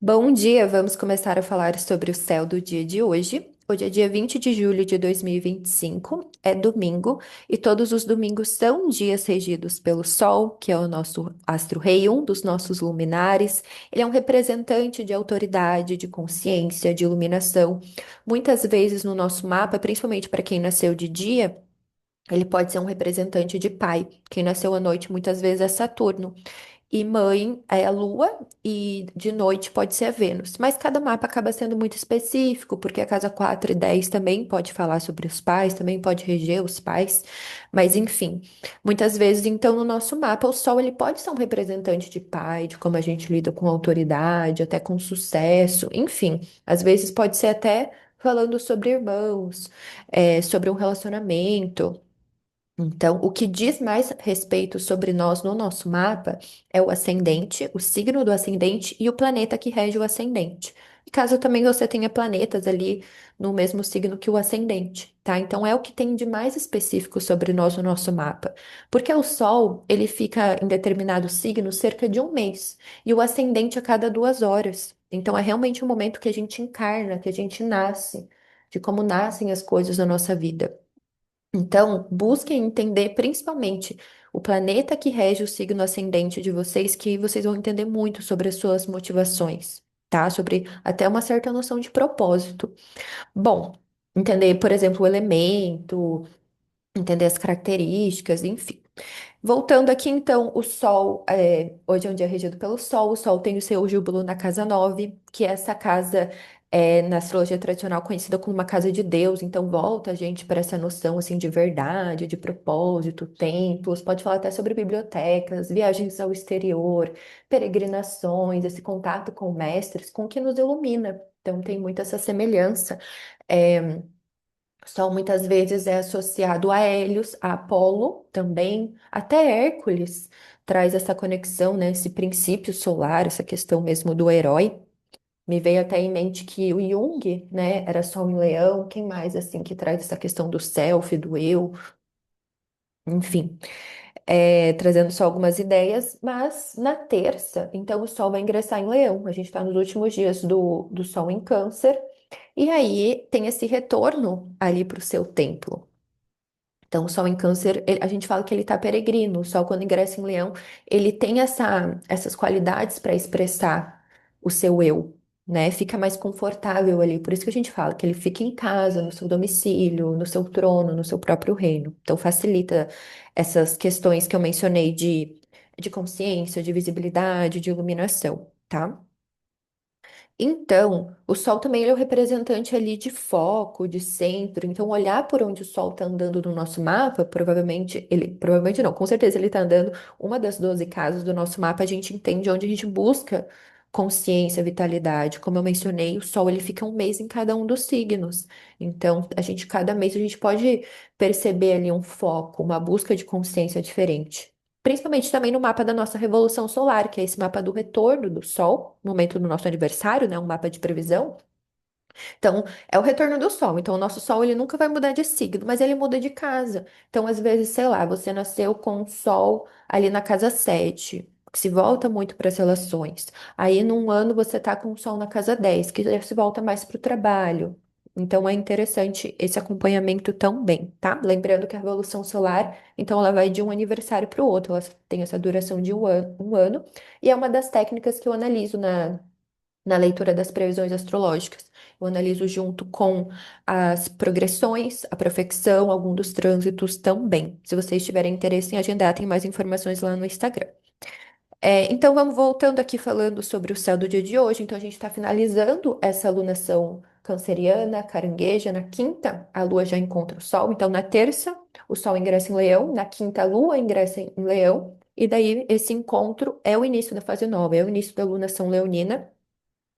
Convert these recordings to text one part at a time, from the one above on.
Bom dia, vamos começar a falar sobre o céu do dia de hoje. Hoje é dia 20 de julho de 2025, é domingo, e todos os domingos são dias regidos pelo Sol, que é o nosso astro-rei, um dos nossos luminares. Ele é um representante de autoridade, de consciência, de iluminação. Muitas vezes no nosso mapa, principalmente para quem nasceu de dia, ele pode ser um representante de pai. Quem nasceu à noite muitas vezes é Saturno. E mãe é a Lua e de noite pode ser a Vênus. Mas cada mapa acaba sendo muito específico, porque a casa 4 e 10 também pode falar sobre os pais, também pode reger os pais. Mas enfim, muitas vezes então no nosso mapa o Sol ele pode ser um representante de pai, de como a gente lida com autoridade, até com sucesso, enfim, às vezes pode ser até falando sobre irmãos, sobre um relacionamento. Então, o que diz mais respeito sobre nós no nosso mapa é o ascendente, o signo do ascendente e o planeta que rege o ascendente. E caso também você tenha planetas ali no mesmo signo que o ascendente, tá? Então, é o que tem de mais específico sobre nós no nosso mapa. Porque o Sol, ele fica em determinado signo cerca de um mês, e o ascendente a cada 2 horas. Então, é realmente o momento que a gente encarna, que a gente nasce, de como nascem as coisas na nossa vida. Então, busquem entender principalmente o planeta que rege o signo ascendente de vocês, que vocês vão entender muito sobre as suas motivações, tá? Sobre até uma certa noção de propósito. Bom, entender, por exemplo, o elemento, entender as características, enfim. Voltando aqui, então, o Sol, hoje é um dia regido pelo Sol, o Sol tem o seu júbilo na casa 9, que é essa casa na astrologia tradicional conhecida como uma casa de Deus, então volta a gente para essa noção assim de verdade, de propósito, templos, pode falar até sobre bibliotecas, viagens ao exterior, peregrinações, esse contato com mestres, com o que nos ilumina. Então tem muito essa semelhança. É, Sol muitas vezes é associado a Hélios, a Apolo também, até Hércules traz essa conexão, né? Esse princípio solar, essa questão mesmo do herói. Me veio até em mente que o Jung, né, era Sol em Leão, quem mais assim que traz essa questão do self, do eu, enfim, trazendo só algumas ideias, mas na terça, então o Sol vai ingressar em Leão. A gente está nos últimos dias do Sol em Câncer, e aí tem esse retorno ali para o seu templo. Então, o Sol em Câncer, a gente fala que ele está peregrino. O Sol, quando ingressa em Leão, ele tem essas qualidades para expressar o seu eu, né? Fica mais confortável ali. Por isso que a gente fala que ele fica em casa, no seu domicílio, no seu trono, no seu próprio reino. Então, facilita essas questões que eu mencionei de consciência, de visibilidade, de iluminação, tá? Então, o Sol também ele é o representante ali de foco, de centro. Então, olhar por onde o Sol está andando no nosso mapa, provavelmente não, com certeza ele está andando uma das 12 casas do nosso mapa, a gente entende onde a gente busca consciência, vitalidade. Como eu mencionei, o Sol ele fica um mês em cada um dos signos. Então, cada mês a gente pode perceber ali um foco, uma busca de consciência diferente. Principalmente também no mapa da nossa revolução solar, que é esse mapa do retorno do Sol, no momento do nosso aniversário, né? Um mapa de previsão. Então, é o retorno do Sol. Então, o nosso Sol, ele nunca vai mudar de signo, mas ele muda de casa. Então, às vezes, sei lá, você nasceu com o Sol ali na casa 7, que se volta muito para as relações. Aí, num ano, você tá com o Sol na casa 10, que já se volta mais para o trabalho. Então, é interessante esse acompanhamento também, tá? Lembrando que a Revolução Solar, então, ela vai de um aniversário para o outro. Ela tem essa duração de um ano. E é uma das técnicas que eu analiso na leitura das previsões astrológicas. Eu analiso junto com as progressões, a profecção, algum dos trânsitos também. Se vocês tiverem interesse em agendar, tem mais informações lá no Instagram. Então, vamos voltando aqui falando sobre o céu do dia de hoje. Então, a gente está finalizando essa alunação canceriana, carangueja. Na quinta, a lua já encontra o sol. Então, na terça, o sol ingressa em Leão. Na quinta, a lua ingressa em Leão. E daí, esse encontro é o início da fase nova, é o início da alunação leonina,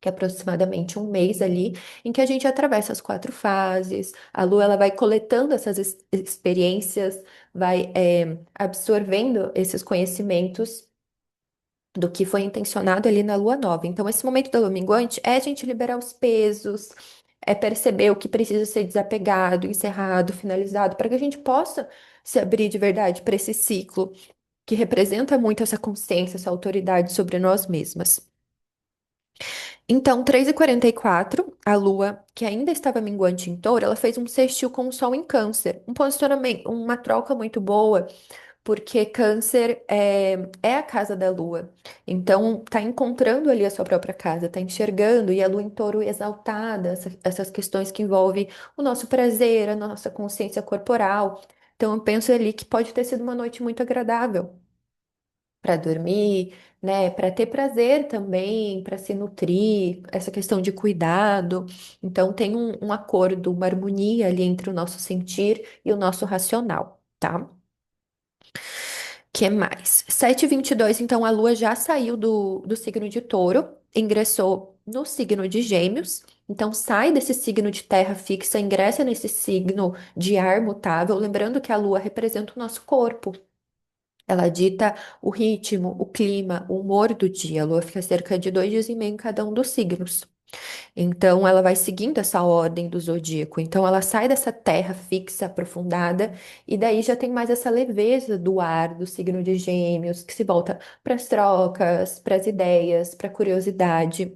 que é aproximadamente um mês ali, em que a gente atravessa as 4 fases. A Lua ela vai coletando essas experiências, vai absorvendo esses conhecimentos do que foi intencionado ali na Lua Nova. Então, esse momento da Lua minguante é a gente liberar os pesos, é perceber o que precisa ser desapegado, encerrado, finalizado, para que a gente possa se abrir de verdade para esse ciclo que representa muito essa consciência, essa autoridade sobre nós mesmas. Então, 3h44, a Lua, que ainda estava minguante em Touro, ela fez um sextil com o Sol em Câncer. Um posicionamento, uma troca muito boa, porque Câncer é a casa da Lua. Então, tá encontrando ali a sua própria casa, tá enxergando, e a Lua em Touro exaltada, essas questões que envolvem o nosso prazer, a nossa consciência corporal. Então, eu penso ali que pode ter sido uma noite muito agradável para dormir, né? Para ter prazer também, para se nutrir, essa questão de cuidado. Então, tem um acordo, uma harmonia ali entre o nosso sentir e o nosso racional, tá? Que mais? 7h22, então a Lua já saiu do signo de Touro, ingressou no signo de Gêmeos. Então, sai desse signo de terra fixa, ingressa nesse signo de ar mutável. Lembrando que a Lua representa o nosso corpo. Ela dita o ritmo, o clima, o humor do dia. A Lua fica cerca de 2 dias e meio em cada um dos signos. Então, ela vai seguindo essa ordem do zodíaco. Então, ela sai dessa terra fixa, aprofundada, e daí já tem mais essa leveza do ar, do signo de Gêmeos, que se volta para as trocas, para as ideias, para a curiosidade.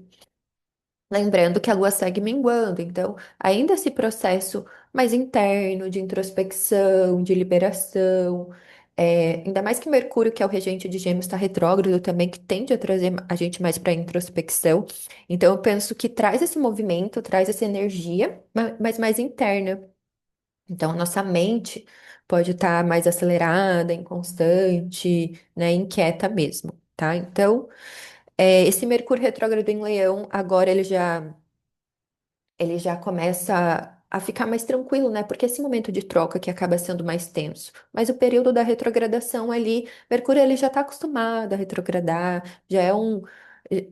Lembrando que a lua segue minguando, então, ainda esse processo mais interno de introspecção, de liberação, ainda mais que Mercúrio, que é o regente de Gêmeos, está retrógrado também, que tende a trazer a gente mais para a introspecção. Então, eu penso que traz esse movimento, traz essa energia, mas mais interna. Então, a nossa mente pode estar mais acelerada, inconstante, né, inquieta mesmo, tá? Então, esse Mercúrio retrógrado em Leão, agora ele já começa a ficar mais tranquilo, né? Porque esse momento de troca que acaba sendo mais tenso. Mas o período da retrogradação ali, Mercúrio ele já está acostumado a retrogradar, já é um.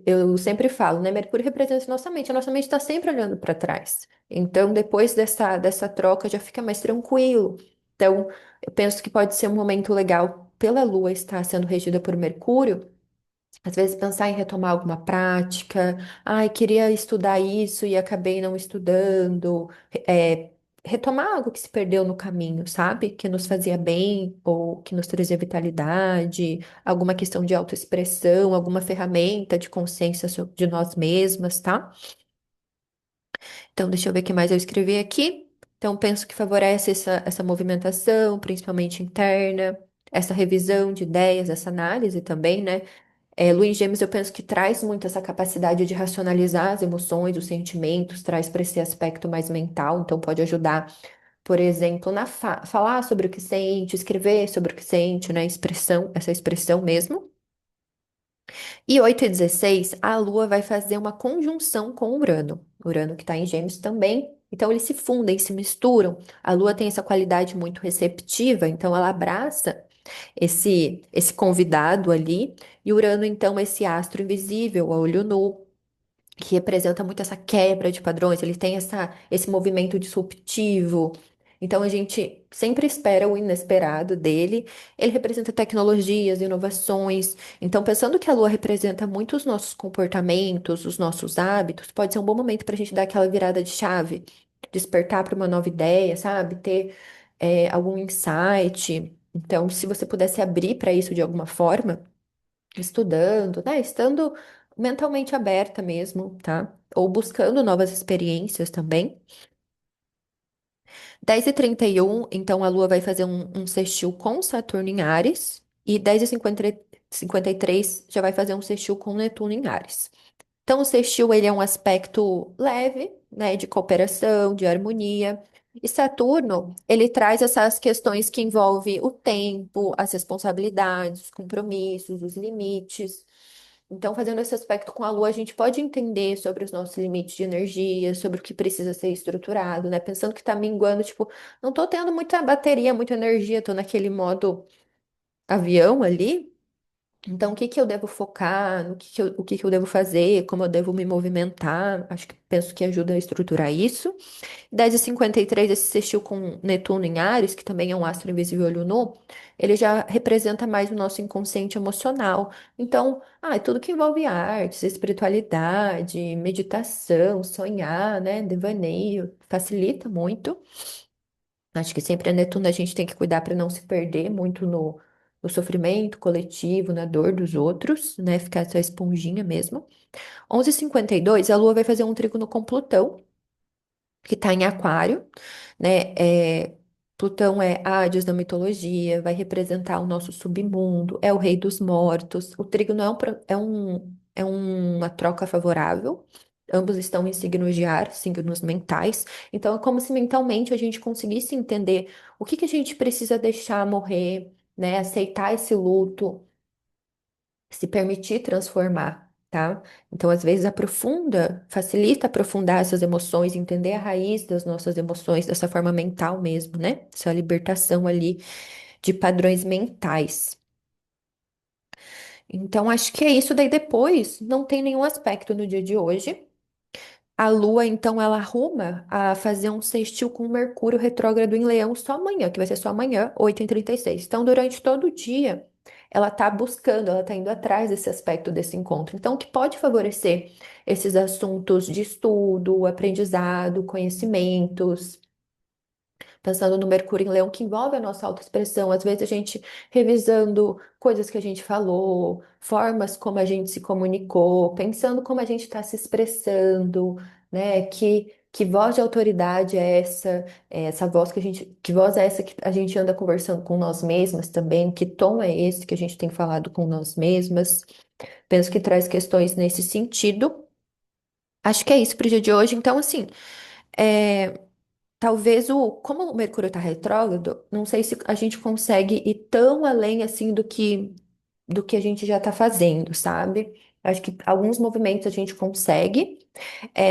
Eu sempre falo, né? Mercúrio representa a nossa mente está sempre olhando para trás. Então, depois dessa troca, já fica mais tranquilo. Então, eu penso que pode ser um momento legal pela Lua estar sendo regida por Mercúrio. Às vezes pensar em retomar alguma prática, ai, queria estudar isso e acabei não estudando, retomar algo que se perdeu no caminho, sabe? Que nos fazia bem ou que nos trazia vitalidade, alguma questão de autoexpressão, alguma ferramenta de consciência de nós mesmas, tá? Então, deixa eu ver o que mais eu escrevi aqui. Então, penso que favorece essa movimentação, principalmente interna, essa revisão de ideias, essa análise também, né? Lua em Gêmeos, eu penso que traz muito essa capacidade de racionalizar as emoções, os sentimentos, traz para esse aspecto mais mental, então pode ajudar, por exemplo, falar sobre o que sente, escrever sobre o que sente, né? Expressão, essa expressão mesmo. E 8h16, a Lua vai fazer uma conjunção com Urano. Urano que está em Gêmeos também. Então, eles se fundem, se misturam. A Lua tem essa qualidade muito receptiva, então ela abraça esse convidado ali. E Urano, então, é esse astro invisível, a olho nu, que representa muito essa quebra de padrões, ele tem esse movimento disruptivo. Então a gente sempre espera o inesperado dele. Ele representa tecnologias, inovações. Então, pensando que a Lua representa muito os nossos comportamentos, os nossos hábitos, pode ser um bom momento para a gente dar aquela virada de chave, despertar para uma nova ideia, sabe? Ter algum insight. Então, se você pudesse abrir para isso de alguma forma estudando, né? Estando mentalmente aberta mesmo, tá? Ou buscando novas experiências também. 10h31, então a Lua vai fazer um sextil com Saturno em Áries. E 10h53 já vai fazer um sextil com Netuno em Áries. Então, o sextil, ele é um aspecto leve, né, de cooperação, de harmonia. E Saturno, ele traz essas questões que envolvem o tempo, as responsabilidades, os compromissos, os limites. Então, fazendo esse aspecto com a Lua, a gente pode entender sobre os nossos limites de energia, sobre o que precisa ser estruturado, né? Pensando que tá minguando, tipo, não tô tendo muita bateria, muita energia, tô naquele modo avião ali. Então, o que que eu devo focar, o que que eu devo fazer, como eu devo me movimentar? Acho que penso que ajuda a estruturar isso. 10h53, esse sextil com Netuno em Áries, que também é um astro invisível olho nu, ele já representa mais o nosso inconsciente emocional. Então, é tudo que envolve artes, espiritualidade, meditação, sonhar, né, devaneio, facilita muito. Acho que sempre a Netuno a gente tem que cuidar para não se perder muito no sofrimento coletivo, na dor dos outros, né? Ficar essa esponjinha mesmo. 11h52, a Lua vai fazer um trígono com Plutão, que está em Aquário, né? Plutão é Hades da mitologia, vai representar o nosso submundo, é o rei dos mortos. O trígono é uma troca favorável. Ambos estão em signos de ar, signos mentais. Então, é como se mentalmente a gente conseguisse entender o que que a gente precisa deixar morrer, né? Aceitar esse luto, se permitir transformar, tá? Então, às vezes, facilita aprofundar essas emoções, entender a raiz das nossas emoções dessa forma mental mesmo, né? Essa libertação ali de padrões mentais. Então, acho que é isso. Daí depois, não tem nenhum aspecto no dia de hoje. A Lua, então, ela arruma a fazer um sextil com Mercúrio retrógrado em Leão só amanhã, que vai ser só amanhã, 8h36. Então, durante todo o dia, ela está buscando, ela está indo atrás desse aspecto desse encontro. Então, o que pode favorecer esses assuntos de estudo, aprendizado, conhecimentos. Pensando no Mercúrio em Leão, que envolve a nossa autoexpressão, às vezes a gente revisando coisas que a gente falou, formas como a gente se comunicou, pensando como a gente está se expressando, né? Que voz de autoridade é essa? Essa voz que voz é essa que a gente anda conversando com nós mesmas também? Que tom é esse que a gente tem falado com nós mesmas? Penso que traz questões nesse sentido. Acho que é isso para o dia de hoje. Então, assim. é, Talvez como o Mercúrio está retrógrado, não sei se a gente consegue ir tão além assim do que a gente já está fazendo, sabe? Acho que alguns movimentos a gente consegue,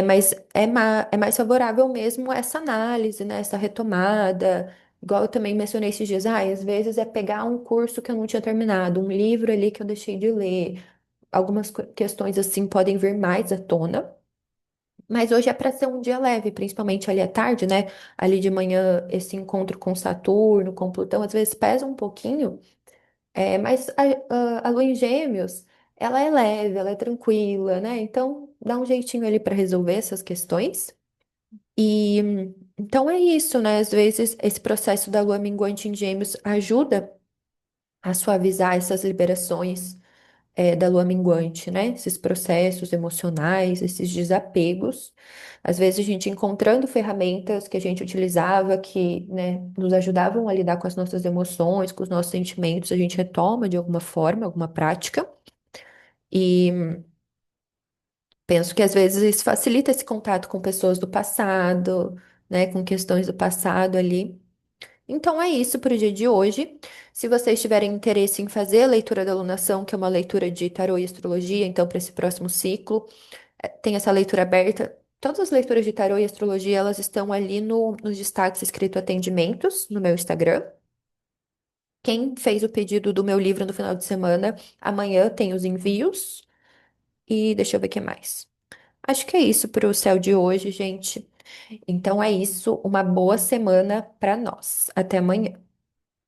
mas é mais favorável mesmo essa análise, né? Essa retomada. Igual eu também mencionei esses dias, às vezes é pegar um curso que eu não tinha terminado, um livro ali que eu deixei de ler. Algumas questões assim podem vir mais à tona. Mas hoje é para ser um dia leve, principalmente ali à tarde, né? Ali de manhã, esse encontro com Saturno, com Plutão, às vezes pesa um pouquinho, mas a Lua em Gêmeos, ela é leve, ela é tranquila, né? Então, dá um jeitinho ali para resolver essas questões. E então é isso, né? Às vezes, esse processo da Lua minguante em Gêmeos ajuda a suavizar essas liberações da lua minguante, né? Esses processos emocionais, esses desapegos. Às vezes a gente encontrando ferramentas que a gente utilizava que, né, nos ajudavam a lidar com as nossas emoções, com os nossos sentimentos, a gente retoma de alguma forma, alguma prática. E penso que às vezes isso facilita esse contato com pessoas do passado, né, com questões do passado ali. Então é isso para o dia de hoje. Se vocês tiverem interesse em fazer a leitura da alunação, que é uma leitura de tarô e astrologia, então para esse próximo ciclo, tem essa leitura aberta. Todas as leituras de tarô e astrologia, elas estão ali nos destaques escrito atendimentos no meu Instagram. Quem fez o pedido do meu livro no final de semana, amanhã tem os envios. E deixa eu ver o que mais. Acho que é isso para o céu de hoje, gente. Então é isso. Uma boa semana para nós. Até amanhã.